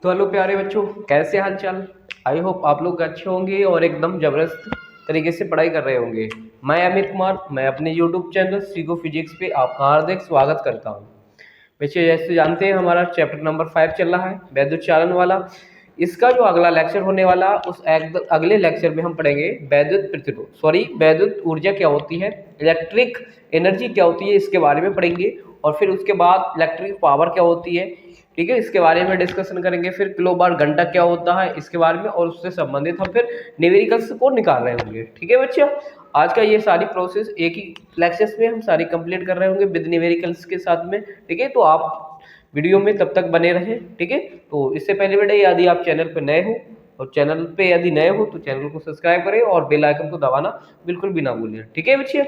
तो हेलो प्यारे बच्चों, कैसे हाल चाल। आई होप आप लोग अच्छे होंगे और एकदम जबरदस्त तरीके से पढ़ाई कर रहे होंगे। मैं अमित कुमार, मैं अपने यूट्यूब चैनल सीखो फिजिक्स पे आपका हार्दिक स्वागत करता हूँ। बच्चे जैसे जानते हैं हमारा चैप्टर नंबर 5 चल रहा है वैद्युत चालन वाला। इसका जो अगला लेक्चर होने वाला उस अगले लेक्चर में हम पढ़ेंगे वैद्युत प्रतिरोध वैद्युत ऊर्जा क्या होती है, इलेक्ट्रिक एनर्जी क्या होती है, इसके बारे में पढ़ेंगे। और फिर उसके बाद इलेक्ट्रिक पावर क्या होती है, ठीक है, इसके बारे में डिस्कशन करेंगे। फिर किलोवाट घंटा क्या होता है इसके बारे में, और उससे संबंधित हम फिर न्यूमेरिकल्स को निकाल रहे होंगे। ठीक है बच्चा, आज का ये सारी प्रोसेस एक ही लेक्चर्स में हम सारी कंप्लीट कर रहे होंगे विद न्यूमेरिकल्स के साथ में। ठीक है, तो आप वीडियो में तब तक बने रहें। ठीक है, तो इससे पहले बेटा यदि आप चैनल पर नए हो और चैनल पे यदि नए हो तो चैनल को सब्सक्राइब करें और बेल आइकन को दबाना बिल्कुल भी ना भूलें। ठीक है बच्चे,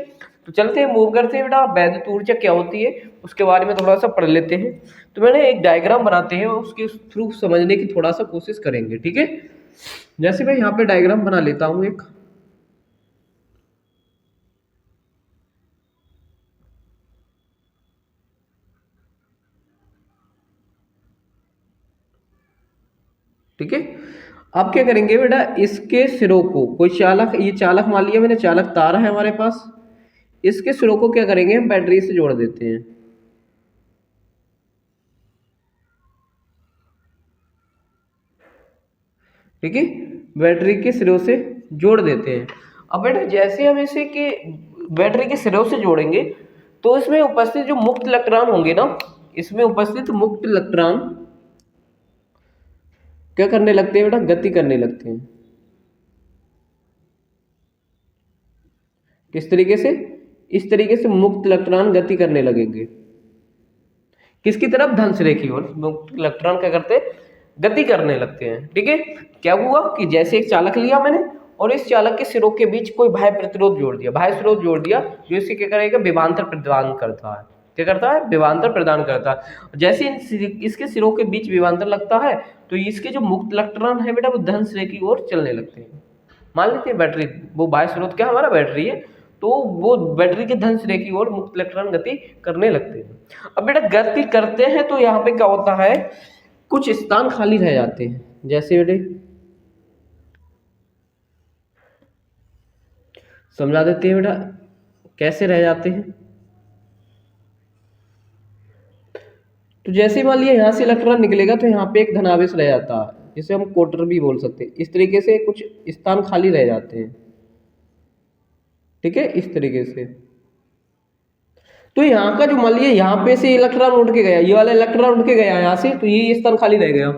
तो चलते हैं, मूव करते हैं बेटा। वैद्युत ऊर्जा क्या होती है उसके बारे में थोड़ा सा पढ़ लेते हैं। तो मैंने एक डायग्राम बनाते हैं, उसके थ्रू समझने की थोड़ा सा कोशिश करेंगे। ठीक है, जैसे मैं यहाँ पे डायग्राम बना लेता हूँ एक। ठीक है, अब क्या करेंगे बेटा, इसके सिरों को कोई चालक, ये चालक मान लिया मैंने, चालक तार है हमारे पास। इसके सिरों को क्या करेंगे, हम बैटरी से जोड़ देते हैं। ठीक है, बैटरी के सिरों से जोड़ देते हैं। अब बेटा जैसे हम इसे के बैटरी के सिरों से जोड़ेंगे तो इसमें उपस्थित जो मुक्त इलेक्ट्रॉन होंगे ना, इसमें उपस्थित मुक्त इलेक्ट्रॉन क्या करने लगते हैं बेटा, गति करने लगते हैं। किस तरीके से, इस तरीके से मुक्त इलेक्ट्रॉन गति करने लगेंगे। किसकी तरफ, धन सिरे की ओर मुक्त इलेक्ट्रॉन क्या करते हैं, गति करने लगते हैं। ठीक है, क्या हुआ कि जैसे एक चालक लिया मैंने और इस चालक के सिरों के बीच कोई बाह्य प्रतिरोध जोड़ दिया, बाह्य स्रोत जोड़ दिया, जो इससे क्या करेगा, विभवांतर प्रदान करता है। क्या करता है, विभवांतर प्रदान करता है। जैसे इसके सिरों के बीच विभवांतर लगता है तो इसके जो मुक्त इलेक्ट्रॉन है बेटा वो धन सिरे की ओर चलने लगते हैं। मान लेते हैं बैटरी, वो बाह्य स्रोत क्या हमारा बैटरी है, तो वो बैटरी के धन सिरे की ओर मुक्त इलेक्ट्रॉन गति करने लगते हैं। अब बेटा गति करते हैं तो यहाँ पे क्या होता है, कुछ स्थान खाली रह जाते हैं। जैसे बेटे समझा देते हैं बेटा, कैसे रह जाते हैं। तो जैसे मान लिया यहाँ से इलेक्ट्रॉन निकलेगा तो यहाँ पे एक धनावेश रह जाता है, जिसे हम कोटर भी बोल सकते हैं। इस तरीके से कुछ स्थान खाली रह जाते हैं। ठीक है, इस तरीके से। तो यहाँ का जो मान लिया यहाँ पे से इलेक्ट्रॉन उठ के गया, ये वाला इलेक्ट्रॉन उठ के गया यहाँ से, तो ये स्थान खाली रह गया।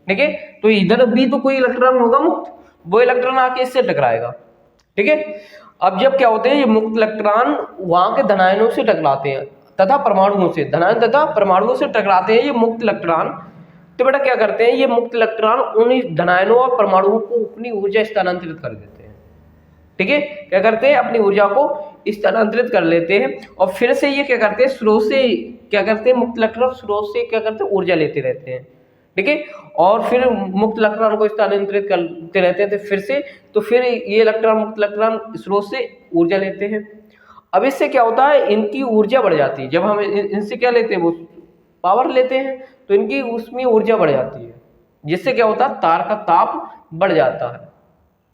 ठीक है, तो इधर भी तो कोई इलेक्ट्रॉन होगा मुक्त, वो इलेक्ट्रॉन आके इससे टकराएगा। ठीक है, अब जब क्या होते हैं, ये मुक्त इलेक्ट्रॉन वहां के धनायनों से टकराते हैं तथा परमाणुओं से, धनायन तथा परमाणुओं से टकराते हैं ये मुक्त इलेक्ट्रॉन। तो बेटा क्या करते हैं, ये मुक्त इलेक्ट्रॉन उन धनायनों और परमाणुओं को अपनी ऊर्जा स्थानांतरित कर देते हैं। ठीक है, क्या करते हैं, अपनी ऊर्जा को स्थानांतरित कर लेते हैं और फिर से ये क्या करते हैं, स्रोत से क्या करते हैं, मुक्त इलेक्ट्रॉन स्रोत से क्या करते हैं, ऊर्जा लेते रहते हैं। ठीक है, और फिर मुक्त इलेक्ट्रॉन को स्थानांतरित करते रहते हैं, तो फिर ये इलेक्ट्रॉन, मुक्त इलेक्ट्रॉन स्रोत से ऊर्जा लेते हैं। अब इससे क्या होता है, इनकी ऊर्जा बढ़ जाती है। जब हम इनसे क्या लेते हैं, वो पावर लेते हैं, तो इनकी उसमें ऊर्जा बढ़ जाती है, जिससे क्या होता है, तार का ताप बढ़ जाता है।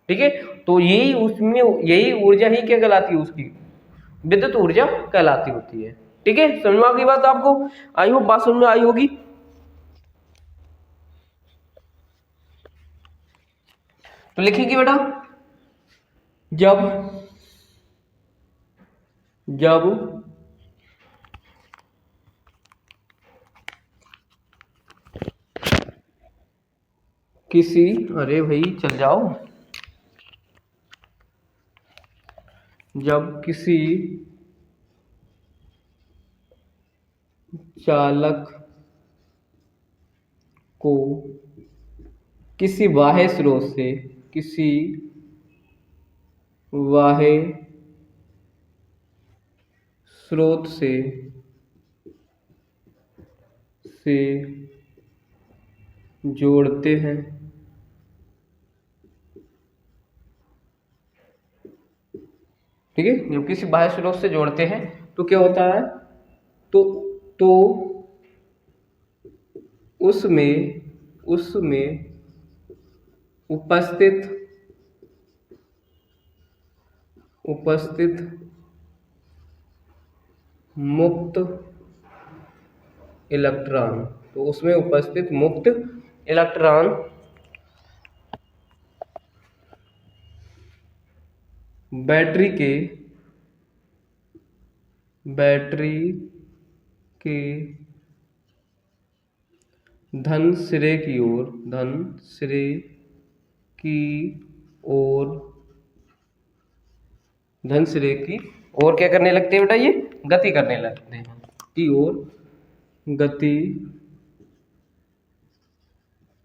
ठीक है, तो यही ऊर्जा ही क्या कहलाती है, उसकी विद्युत ऊर्जा कहलाती होती है। ठीक है, समझ में आ गई बात आपको, आई होप बात समझ में आई होगी। तो लिखेंगे बेटा, जब जब किसी, अरे भाई चल जाओ, जब किसी चालक को किसी बाह्य स्रोत से, किसी बाह्य स्रोत से जोड़ते हैं ठीक है, जब किसी बाह्य स्रोत से जोड़ते हैं तो क्या होता है, तो उसमें उसमें उपस्थित मुक्त इलेक्ट्रॉन, तो उसमें उपस्थित मुक्त इलेक्ट्रॉन बैटरी के धन सिरे की ओर क्या करने लगते हैं बेटा, ये गति करने लगते हैं, की ओर गति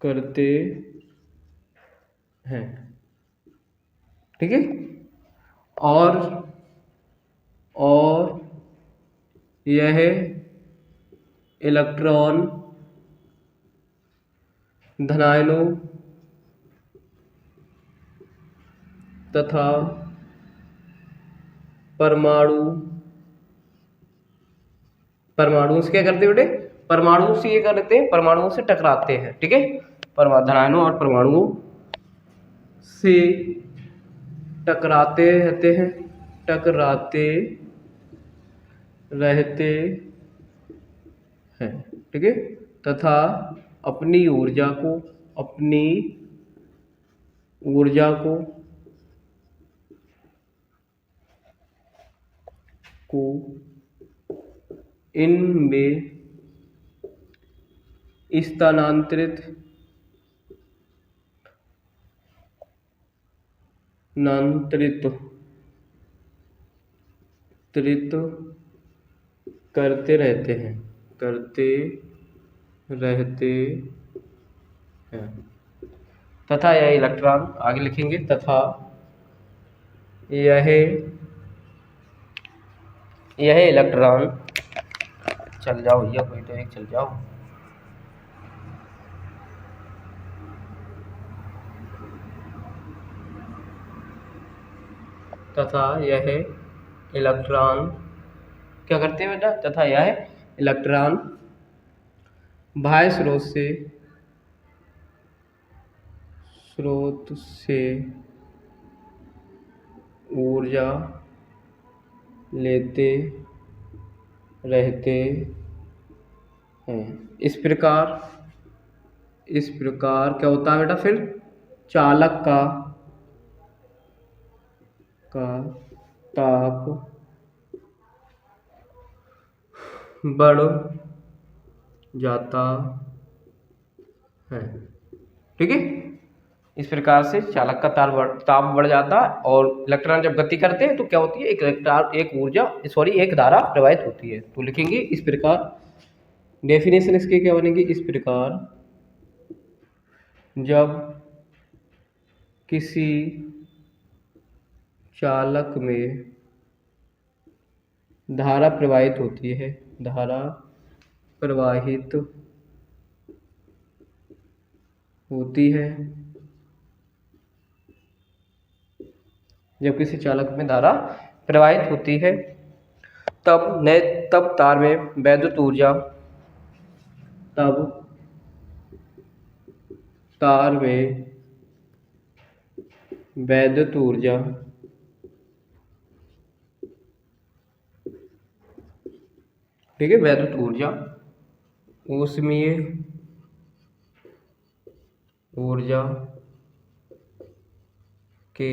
करते हैं। ठीक है। और यह इलेक्ट्रॉन धनायनों तथा परमाणु से क्या करते हैं बेटे, परमाणु से ये करते हैं, परमाणुओं से टकराते हैं। ठीक है। धनायनों और परमाणुओं से टकराते रहते हैं। ठीक है। तथा अपनी ऊर्जा को इनमें स्थानांतरित करते रहते हैं। तथा यह इलेक्ट्रॉन, आगे लिखेंगे, तथा यह इलेक्ट्रॉन, चल जाओ भैया, कोई तो एक चल जाओ। तथा यह इलेक्ट्रॉन क्या करते हैं बेटा, तथा यह इलेक्ट्रॉन बाह्य स्रोत से ऊर्जा लेते रहते हैं। इस प्रकार क्या होता है बेटा, फिर चालक का ताप बढ़ जाता है। ठीक है। इस प्रकार से चालक का ताप बढ़ जाता है, और इलेक्ट्रॉन जब गति करते हैं तो क्या होती है, एक धारा प्रवाहित होती है। तो लिखेंगे इस प्रकार, डेफिनेशन इसके क्या बनेगी, इस प्रकार जब किसी चालक में धारा प्रवाहित होती है, जब किसी चालक में धारा प्रवाहित होती है, तब तार में वैद्युत ऊर्जा, ठीक है, वैद्युत ऊर्जा ऊष्मीय ऊर्जा के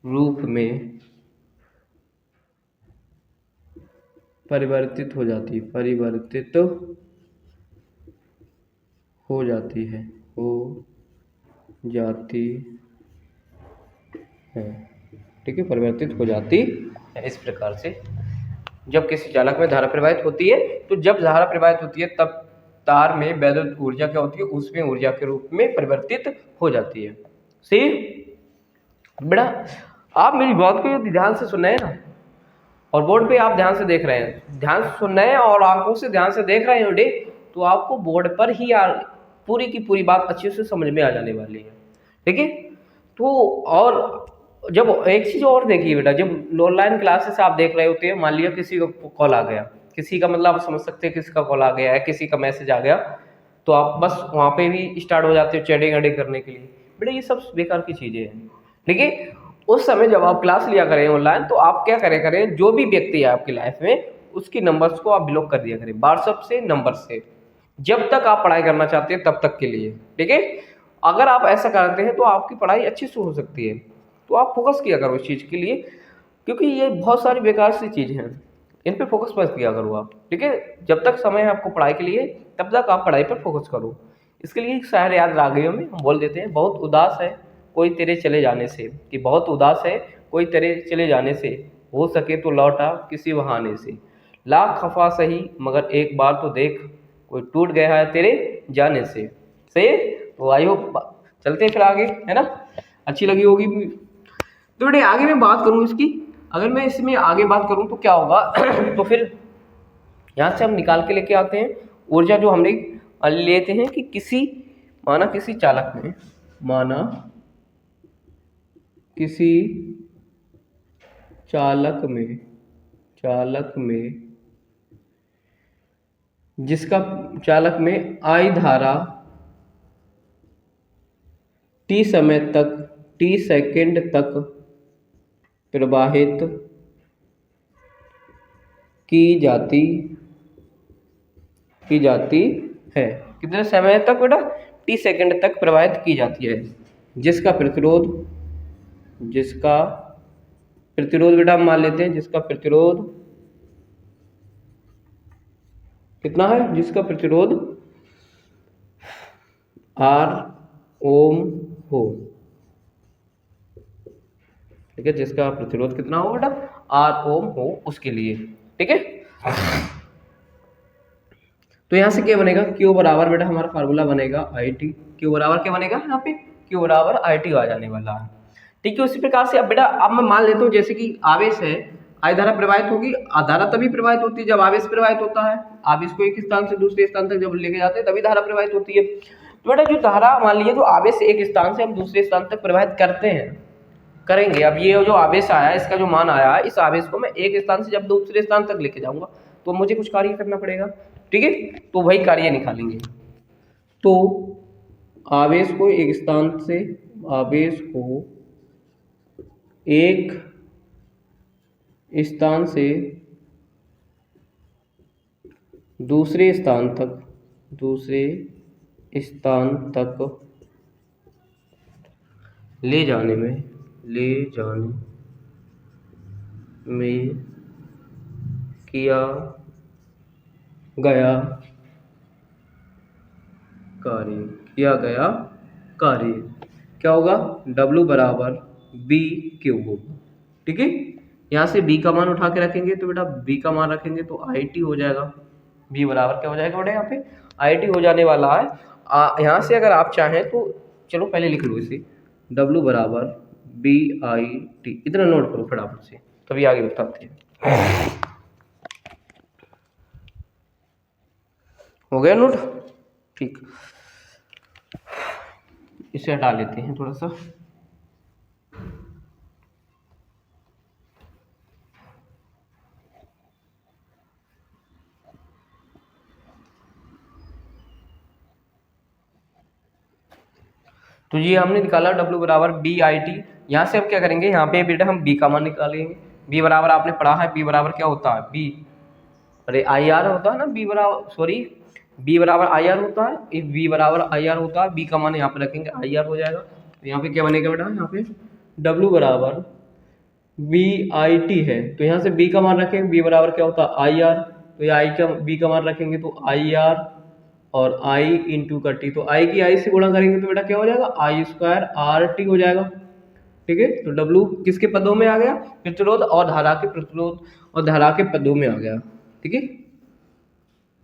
रूप में परिवर्तित हो जाती है। ठीक है, परिवर्तित हो जाती है। इस प्रकार से जब किसी चालक में धारा प्रवाहित होती है, तो जब धारा प्रवाहित होती है तब तार में वैद्युत ऊर्जा क्या होती है, उसमें ऊर्जा के रूप में परिवर्तित हो जाती है। सही बेटा, आप मेरी बात को ध्यान से सुन रहे हैं ना, और बोर्ड पे आप ध्यान से देख रहे हैं, ध्यान से सुन रहे हैं और आंखों से ध्यान से देख रहे हैं बेटे, तो आपको बोर्ड पर ही पूरी की पूरी बात अच्छे से समझ में आ जाने वाली है। ठीक है। तो और जब एक चीज़ और देखिए बेटा, जब ऑनलाइन क्लासेस आप देख रहे होते हैं, मान लिया किसी का कॉल आ गया, किसी का मतलब आप समझ सकते हैं किसी का कॉल आ गया है, किसी का मैसेज आ गया, तो आप बस वहाँ पे भी स्टार्ट हो जाते हो चैटिंग एडिंग करने के लिए। बेटा ये सब बेकार की चीज़ें हैं, ठीक है। उस समय जब आप क्लास लिया करें ऑनलाइन, तो आप क्या करें करें, जो भी व्यक्ति है आपकी लाइफ में उसकी नंबर्स को आप ब्लॉक कर दिया करें व्हाट्सएप से, नंबर से, जब तक आप पढ़ाई करना चाहते हैं तब तक के लिए, ठीक है। अगर आप ऐसा करते हैं तो आपकी पढ़ाई अच्छी से हो सकती है। तो आप फोकस किया करो इस चीज़ के लिए, क्योंकि ये बहुत सारी बेकार सी चीज़ हैं, इन पे फोकस मत किया करो आप, ठीक है। जब तक समय है आपको पढ़ाई के लिए तब तक आप पढ़ाई पर फोकस करो। इसके लिए एक शायर याद रागियों में हम बोल देते हैं, बहुत उदास है कोई तेरे चले जाने से, कि बहुत उदास है कोई तेरे चले जाने से, हो सके तो लौटा किसी बहाने से, लाख खफा सही मगर एक बार तो देख, कोई टूट गया है तेरे जाने से। सही है। तो आई होप चलते हैं फिर आगे, है ना, अच्छी लगी होगी। तो बेटे आगे मैं बात करूँ इसकी, अगर मैं इसमें आगे बात करूँ तो क्या होगा तो फिर यहाँ से हम निकाल के लेके आते हैं ऊर्जा जो हमने लेते हैं कि किसी माना किसी चालक में, माना किसी चालक में जिसका चालक में आई धारा टी समय तक, टी सेकंड तक प्रवाहित की जाती है। कितने समय तक बेटा? टी सेकंड तक प्रवाहित की जाती है। जिसका प्रतिरोध बेटा हम मान लेते हैं, जिसका प्रतिरोध कितना है? जिसका प्रतिरोध R ओम हो, ठीक है। जिसका प्रतिरोध कितना हो बेटा? R ओम हो, उसके लिए, ठीक है। तो यहाँ से क्या बनेगा? Q बराबर बेटा हमारा फार्मूला बनेगा IT। Q बराबर क्या बनेगा यहाँ पे? Q बराबर IT आ जाने वाला है, ठीक है। उसी प्रकार से अब बेटा अब मैं मान लेता हूँ जैसे कि आवेश है, आई धारा प्रवाहित होगी। धारा तभी प्रवाहित होती है जब आवेश प्रवाहित होता है। आवेश को एक स्थान से दूसरे स्थान तक जब लेके जाते हैं तभी धारा प्रवाहित होती है। तो बेटा जो धारा मान लीजिए, तो आवेश एक स्थान से हम दूसरे स्थान तक प्रवाहित करेंगे। अब ये जो आवेश आया है, इसका जो मान आया है, इस आवेश को मैं एक स्थान से जब दूसरे स्थान तक लेके जाऊंगा तो मुझे कुछ कार्य करना पड़ेगा, ठीक है। तो वही कार्य निकालेंगे। तो आवेश को एक स्थान से, आवेश को एक स्थान से दूसरे स्थान तक ले जाने में किया गया कार्य क्या होगा? W बराबर B क्यूब होगा, ठीक है। यहाँ से B का मान उठा के रखेंगे तो बेटा B का मान रखेंगे तो IT हो जाएगा। B बराबर क्या हो जाएगा बेटा? यहाँ पे IT हो जाने वाला है। यहाँ से अगर आप चाहें तो चलो पहले लिख लो इसे, W बराबर BIT, इतना नोट करो फटाफट से, तभी आगे बताते हैं। हो गया नोट? ठीक, इसे हटा लेते हैं थोड़ा सा। तो ये हमने निकाला W बराबर BIT। यहाँ से हम क्या करेंगे, यहाँ पे बेटा हम B का मान निकालेंगे। B बराबर आपने पढ़ा है, B बराबर क्या होता है? B अरे IR होता है ना, B बराबर IR होता है। इस B बराबर IR होता है, B का मान यहाँ पे रखेंगे IR हो जाएगा। तो यहाँ पे क्या बनेगा बेटा? यहाँ पे W बराबर BIT है, तो यहाँ से B का मान रखेंगे। B बराबर क्या होता है? IR। तो ये B का मान रखेंगे तो IR और I इंटू का T, तो I की I से गुणा करेंगे तो बेटा क्या हो जाएगा? I स्क्वायर RT हो जाएगा, ठीक है। तो W किसके पदों में आ गया? प्रतिरोध और धारा के पदों में आ गया, ठीक है।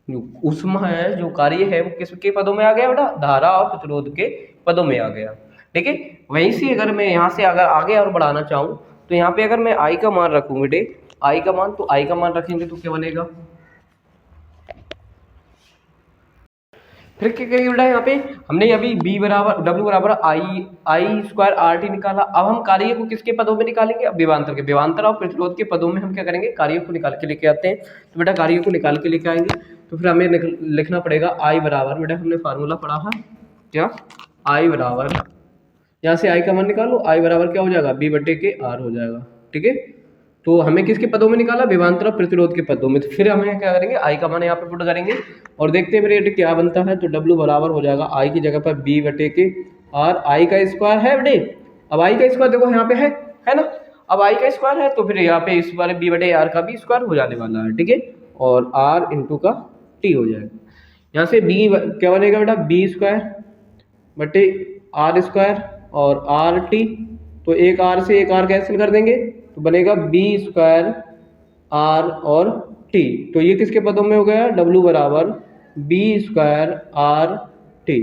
जो ऊष्मा है, जो कार्य है, वो किसके पदों में आ गया बेटा? धारा और प्रतिरोध के पदों में आ गया, ठीक है। वहीं से अगर मैं यहाँ से अगर आगे और बढ़ाना चाहूँ तो यहाँ पे अगर मैं I का मान रखूँ बेटे, I का मान रखेंगे तो क्या बनेगा? फिर क्या करेंगे बेटा, यहाँ पे हमने अभी बी बराबर डब्ल्यू बराबर आई स्क्वायर आर टी निकाला। अब हम कार्य को किसके पदों में निकालेंगे, अब विभवांतर के, विभवांतर और प्रतिरोध के पदों में हम क्या करेंगे, कार्य को निकाल के लेके आते हैं। तो बेटा कार्य को निकाल के लेके आएंगे तो फिर हमें लिखना पड़ेगा आई बराबर, बेटा हमने फार्मूला पढ़ा है क्या, आई बराबर, यहाँ से आई का मान निकालो, आई बराबर क्या हो जाएगा, बी बटे के आर हो जाएगा। ठीक है, तो हमें किसके पदों में निकाला, विभवांतर और प्रतिरोध के पदों में। तो फिर हमें क्या करेंगे, आई का मान यहाँ पे पुट करेंगे और देखते हैं मेरे क्या बनता है। तो डब्ल्यू बराबर हो जाएगा आई की जगह पर बी बटे के आर, आई का स्क्वायर है बेटे। अब आई का स्क्वायर देखो यहाँ पे है ना, अब आई का स्क्वायर है तो फिर यहाँ पे इस बार बी बटे आर का भी स्क्वायर हो जाने वाला है। ठीक है, और आर इंटू का टी हो जाएगा। यहाँ से बी क्या बनेगा बेटा, बी स्क्वायर बटे आर स्क्वायर और आर टी, तो एक आर से एक आर कैंसिल कर देंगे तो बनेगा बी स्क्वायर आर और टी। तो ये किसके पदों में हो गया, डब्ल्यू बराबर बी स्क्वायर आर टी।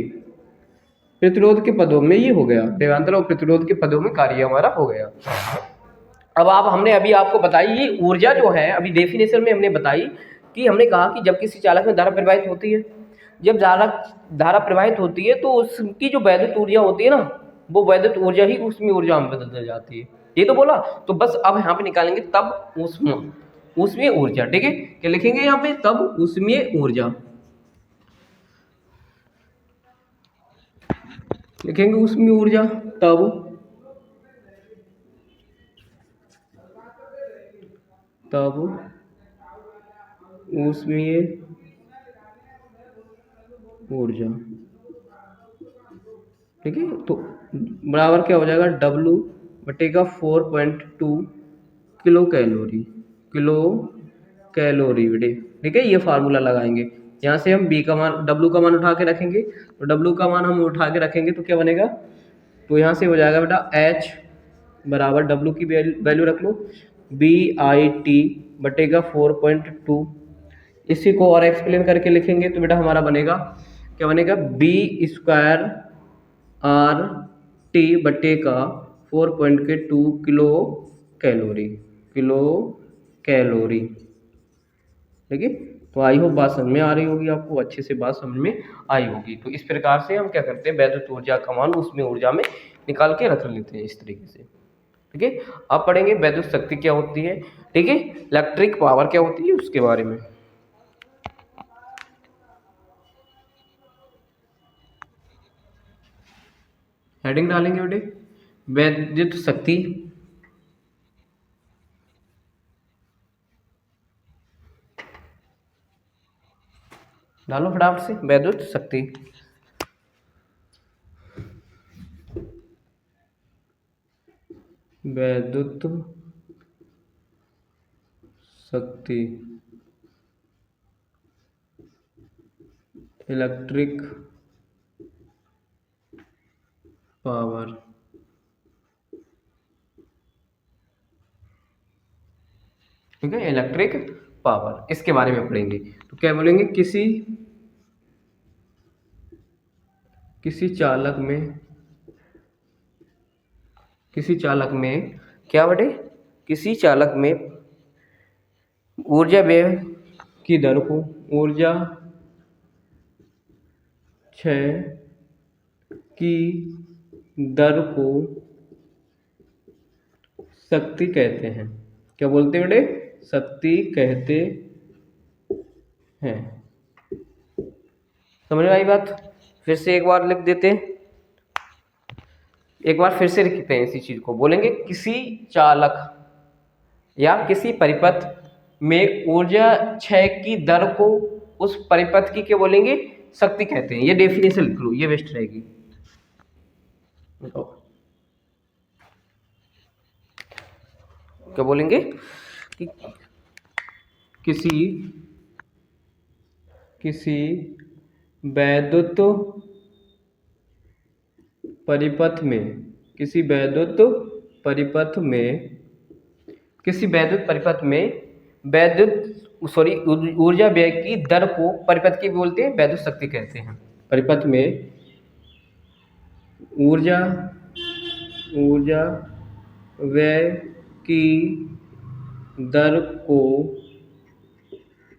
प्रतिरोध के पदों में ये हो गया, विभवांतर और प्रतिरोध के पदों में कार्य हमारा हो गया। अब हमने अभी आपको बताई ये ऊर्जा जो है, अभी डेफिनेशन में हमने बताई कि हमने कहा कि जब किसी चालक में धारा प्रवाहित होती है, जब धारा प्रवाहित होती है तो उसकी जो वैद्युत ऊर्जा होती है ना, वो वैद्युत ऊर्जा ही उसमें ऊर्जा में बदल जाती है। ये तो बोला, तो बस अब यहाँ पे निकालेंगे तब उसमें ऊर्जा। ठीक है, क्या लिखेंगे यहाँ पे, तब उसमें ऊर्जा लिखेंगे, उसमें ऊर्जा तब उसमें ऊर्जा। ठीक है, तो बराबर क्या हो जाएगा, डब्लू बटेगा 4.2 किलो कैलोरी बेटे। ठीक है, ये फार्मूला लगाएंगे, यहाँ से हम बी का मान डब्लू का मान उठा के रखेंगे, तो डब्लू का मान हम उठा के रखेंगे तो क्या बनेगा, तो यहाँ से हो जाएगा बेटा एच बराबर डब्लू की वैल्यू रख लो बी आई टी बटेगा 4.2। इसी को और एक्सप्लेन करके लिखेंगे तो बेटा हमारा बनेगा क्या बनेगा, बी स्क्वायर आर टी बटे का 4.2 किलो कैलोरी। ठीक है, तो आई होप बात समझ में आ रही होगी आपको, अच्छे से बात समझ में आई होगी। तो इस प्रकार से हम क्या करते हैं, वैद्युत ऊर्जा का मान उसमें ऊर्जा में निकाल के रख लेते हैं इस तरीके से। ठीक है, अब पढ़ेंगे वैद्युत शक्ति क्या होती है। ठीक है, इलेक्ट्रिक पावर क्या होती है उसके बारे में। हेडिंग डालेंगे बेटे, वैद्युत शक्ति डालो फटाफट से, वैद्युत शक्ति। वैद्युत शक्ति इलेक्ट्रिक पावर। ठीक है, इलेक्ट्रिक पावर इसके बारे में पढ़ेंगे। तो क्या बोलेंगे, किसी चालक में क्या बटे, किसी चालक में ऊर्जा व्यय की दर को, ऊर्जा क्षय की दर को शक्ति कहते हैं। क्या बोलते हैं बेटे, शक्ति कहते हैं। समझ में आई बात, फिर से एक बार लिख देते हैं, एक बार फिर से लिखते हैं इसी चीज को, बोलेंगे किसी चालक या किसी परिपथ में ऊर्जा क्षय की दर को उस परिपथ की क्या बोलेंगे, शक्ति कहते हैं। ये डेफिनेशन लिख लो, ये बेस्ट रहेगी। क्या बोलेंगे कि किसी वैद्युत परिपथ में ऊर्जा व्यय की दर को परिपथ की बोलते हैं, वैद्युत शक्ति कहते हैं। परिपथ में ऊर्जा व्यय की दर को,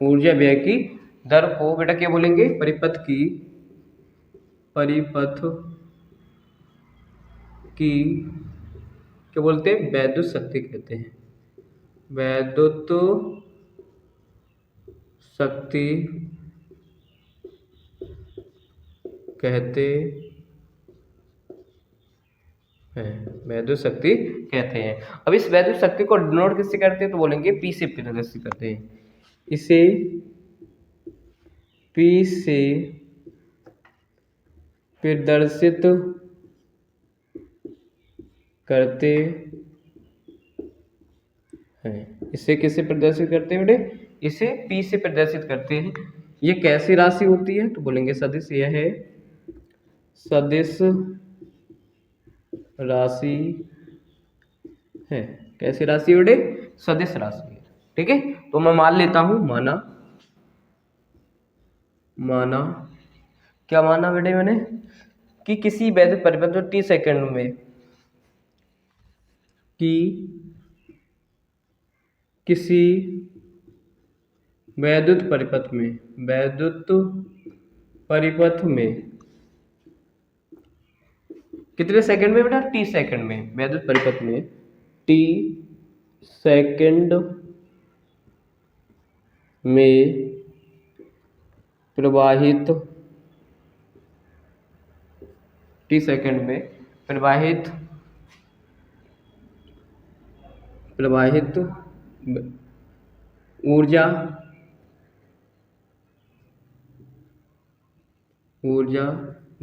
ऊर्जा व्यय की दर को बेटा क्या बोलेंगे, परिपथ की परिपथ की क्या बोलते हैं, वैद्युत शक्ति कहते हैं। वैद्युत शक्ति कहते हैं, वैद्युत शक्ति कहते हैं। अब इस वैद्युत शक्ति को डिनोट किससे करते हैं, तो बोलेंगे P से प्रदर्शित करते हैं। इसे P से प्रदर्शित करते हैं। इसे किससे प्रदर्शित करते हैं बेटे, इसे P से प्रदर्शित करते हैं। ये कैसी राशि होती है, तो बोलेंगे सदिश। यह है सदिश राशि है। कैसी राशि बेटे, सदिश राशि है। ठीक है, तो मैं मान लेता हूं, माना क्या माना बेटे मैंने, कि किसी वैद्युत परिपथ में t सेकंड में किसी वैद्युत परिपथ में कितने सेकंड में बेटा, t सेकंड में, वैद्युत परिपथ में t सेकंड में प्रवाहित ऊर्जा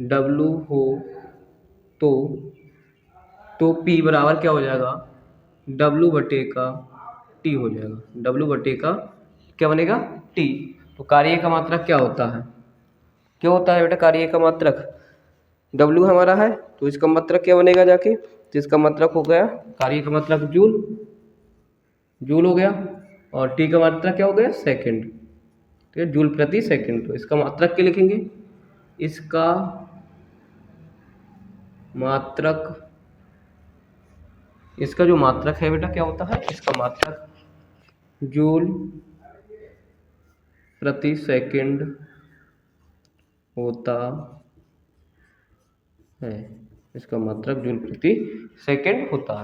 W हो तो P बराबर क्या हो जाएगा, W बटे का T हो जाएगा। W बटे का क्या बनेगा, T। तो कार्य का मात्रक क्या होता है, बेटा, कार्य का मात्रक W हमारा है, तो इसका मात्रक क्या बनेगा जाके, तो इसका मात्रक हो गया, कार्य का मात्रक जूल हो गया, और T का मात्रक क्या हो गया, सेकंड। ठीक है, जूल प्रति सेकंड। तो इसका मात्रक क्या लिखेंगे, इसका जो मात्रक है बेटा क्या होता है, इसका मात्रक जूल प्रति सेकंड होता है। इसका मात्रक जूल प्रति सेकंड होता है।